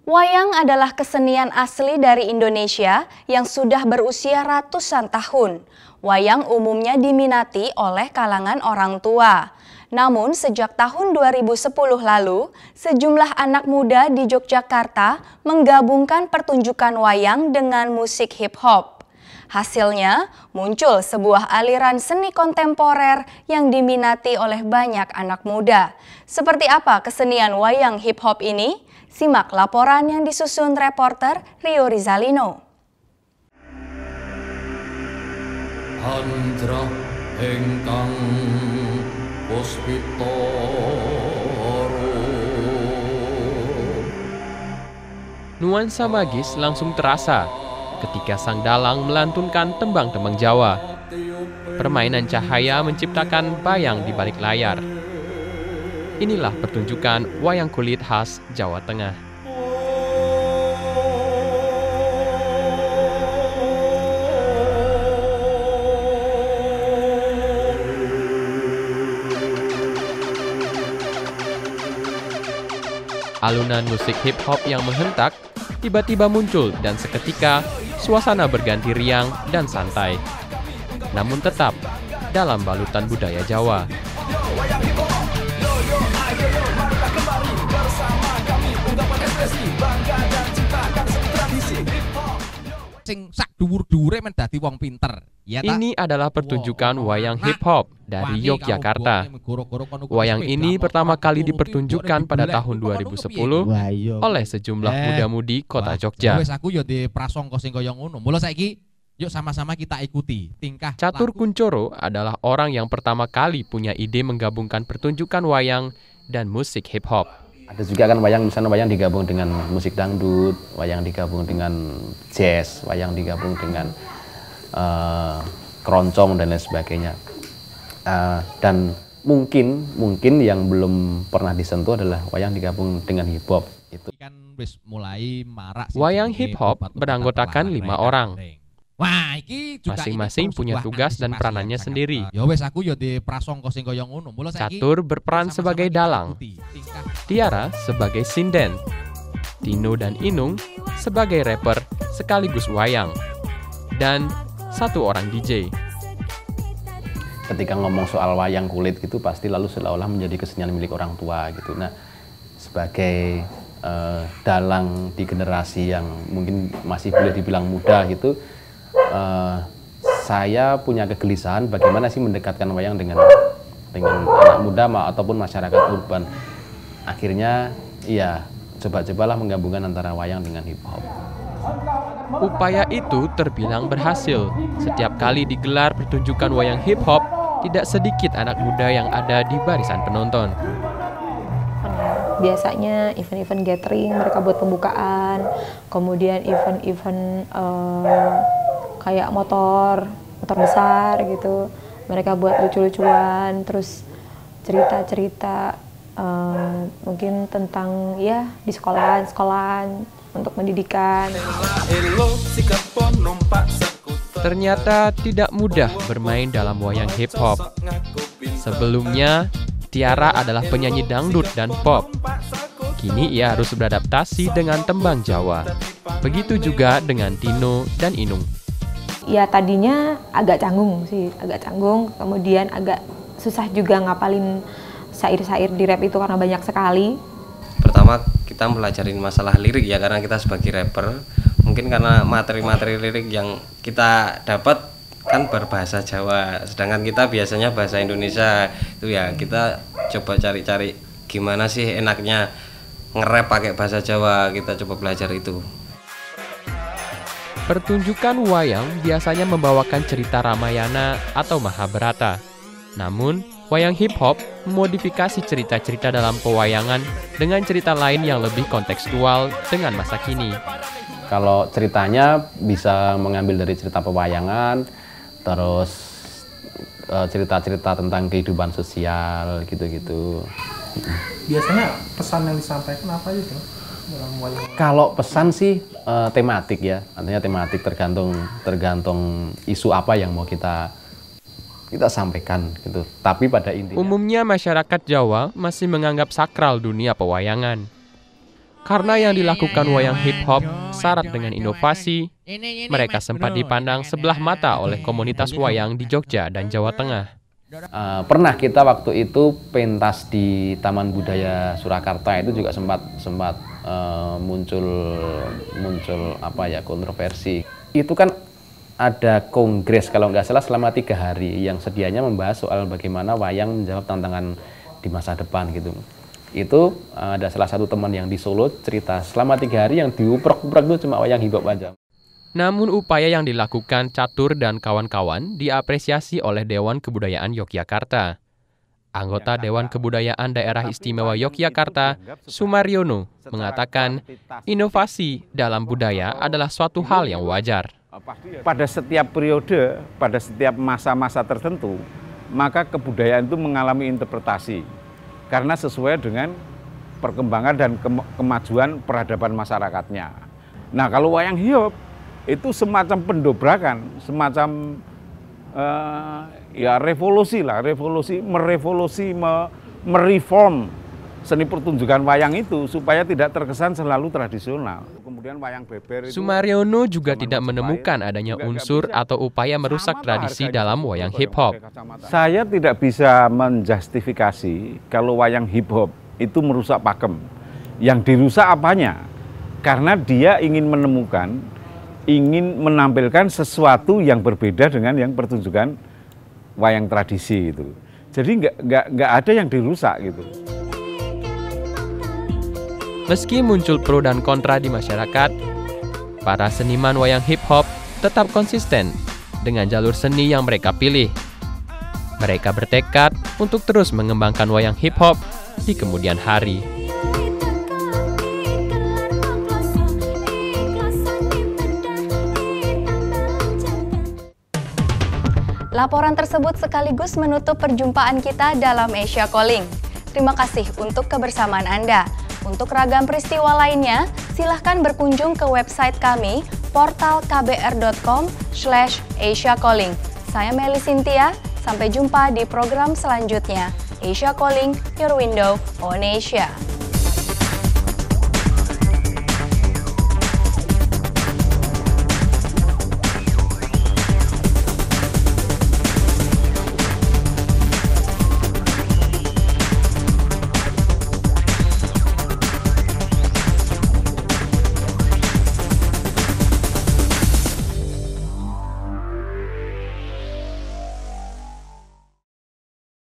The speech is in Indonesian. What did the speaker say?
Wayang adalah kesenian asli dari Indonesia yang sudah berusia ratusan tahun. Wayang umumnya diminati oleh kalangan orang tua. Namun sejak tahun 2010 lalu, sejumlah anak muda di Yogyakarta menggabungkan pertunjukan wayang dengan musik hip-hop. Hasilnya, muncul sebuah aliran seni kontemporer yang diminati oleh banyak anak muda. Seperti apa kesenian wayang hip-hop ini? Simak laporan yang disusun reporter Rio Rizalino. Handra ingkang puspita nuansa magis langsung terasa ketika sang dalang melantunkan tembang-tembang Jawa. Permainan cahaya menciptakan bayang di balik layar. Inilah pertunjukan wayang kulit khas Jawa Tengah. Alunan musik hip-hop yang menghentak tiba-tiba muncul dan seketika suasana berganti riang dan santai. Namun tetap dalam balutan budaya Jawa. Sing sak dhuwur-dhuwure men dadi wong pinter. Ya ta? Ini adalah pertunjukan wayang hip-hop dari Yogyakarta. Wayang ini pertama kali dipertunjukkan pada tahun 2010 oleh sejumlah muda-mudi kota Jogja. Wes aku ya di prasangka sing kaya ngono. Mula saiki yuk sama-sama kita ikuti tingkah Catur Kuncoro adalah orang yang pertama kali punya ide menggabungkan pertunjukan wayang dan musik hip-hop. Ada juga kan wayang, misalnya wayang digabung dengan musik dangdut, wayang digabung dengan jazz, wayang digabung dengan keroncong dan lain sebagainya. Dan mungkin yang belum pernah disentuh adalah wayang digabung dengan hip hop. Itu kan wis mulai marak. Wayang hip hop beranggotakan 5 orang. Wah, iki juga masing-masing punya tugas dan peranannya sendiri. Ya wes aku ya di prasangka sing kaya ngono. Mula saiki Catur berperan sebagai dalang, Tiara sebagai sinden, Tino dan Inung sebagai rapper sekaligus wayang, dan satu orang DJ. ketika ngomong soal wayang kulit gitu pasti lalu seolah-olah menjadi kesenian milik orang tua gitu. Nah, sebagai dalang di generasi yang mungkin masih boleh dibilang muda gitu, saya punya kegelisahan bagaimana sih mendekatkan wayang dengan anak muda ataupun masyarakat urban. Akhirnya ya coba-cobalah menggabungkan antara wayang dengan hip hop. Upaya itu terbilang berhasil. Setiap kali digelar pertunjukan wayang hip hop, tidak sedikit anak muda yang ada di barisan penonton. Biasanya event-event gathering mereka buat pembukaan, kemudian event-event kayak motor besar gitu, mereka buat lucu-lucuan, terus cerita-cerita mungkin tentang ya di sekolahan untuk pendidikan. Ternyata tidak mudah bermain dalam wayang hip hop. Sebelumnya, Tiara adalah penyanyi dangdut dan pop. Kini ia harus beradaptasi dengan tembang Jawa. Begitu juga dengan Tino dan Inung. Ya tadinya agak canggung, kemudian agak susah juga ngapalin syair-syair di rap itu karena banyak sekali. Pertama kita mempelajari masalah lirik ya, karena kita sebagai rapper mungkin karena materi-materi lirik yang kita dapat kan berbahasa Jawa, sedangkan kita biasanya bahasa Indonesia. Itu ya kita coba cari-cari gimana sih enaknya nge-rap pakai bahasa Jawa, kita coba belajar itu. Pertunjukan wayang biasanya membawakan cerita Ramayana atau Mahabharata. Namun, wayang hip hop memodifikasi cerita-cerita dalam pewayangan dengan cerita lain yang lebih kontekstual dengan masa kini. Kalau ceritanya bisa mengambil dari cerita pewayangan, terus cerita-cerita tentang kehidupan sosial gitu-gitu. Biasanya pesan yang disampaikan apa aja tuh dalam wayang? Kalau pesan sih tematik ya, artinya tematik tergantung isu apa yang mau kita sampaikan gitu. Tapi pada intinya umumnya masyarakat Jawa masih menganggap sakral dunia pewayangan. Karena yang dilakukan wayang hip hop syarat dengan inovasi, mereka sempat dipandang sebelah mata oleh komunitas wayang di Jogja dan Jawa Tengah. Pernah kita waktu itu pentas di Taman Budaya Surakarta itu juga sempat muncul kontroversi. Itu kan ada kongres kalau nggak salah selama 3 hari yang sedianya membahas soal bagaimana wayang menjawab tantangan di masa depan gitu. Itu ada salah satu teman yang di Solo cerita selama 3 hari yang diuprek-uprek itu cuma wayang hip hop aja. Namun upaya yang dilakukan Catur dan kawan-kawan diapresiasi oleh Dewan Kebudayaan Yogyakarta. Anggota Dewan Kebudayaan Daerah Istimewa Yogyakarta, Sumaryono, mengatakan inovasi dalam budaya adalah suatu hal yang wajar. Pada setiap periode, pada setiap masa-masa tertentu, maka kebudayaan itu mengalami interpretasi. Karena sesuai dengan perkembangan dan kemajuan peradaban masyarakatnya. Nah, kalau wayang hip itu semacam pendobrakan, semacam mereform seni pertunjukan wayang itu supaya tidak terkesan selalu tradisional. Kemudian wayang beber itu Sumaryono juga tidak menemukan adanya unsur atau upaya merusak tradisi dalam wayang hip hop. Saya tidak bisa menjustifikasi kalau wayang hip hop itu merusak pakem. Yang dirusak apanya? Karena dia ingin menampilkan sesuatu yang berbeda dengan yang pertunjukan wayang tradisi itu. Jadi nggak ada yang dirusak gitu. Meski muncul pro dan kontra di masyarakat, para seniman wayang hip hop tetap konsisten dengan jalur seni yang mereka pilih. Mereka bertekad untuk terus mengembangkan wayang hip hop di kemudian hari. Laporan tersebut sekaligus menutup perjumpaan kita dalam Asia Calling. Terima kasih untuk kebersamaan Anda. Untuk ragam peristiwa lainnya, silahkan berkunjung ke website kami, portal kbr.com/Asia Calling. Saya Meli Cynthia, sampai jumpa di program selanjutnya. Asia Calling, your window on Asia.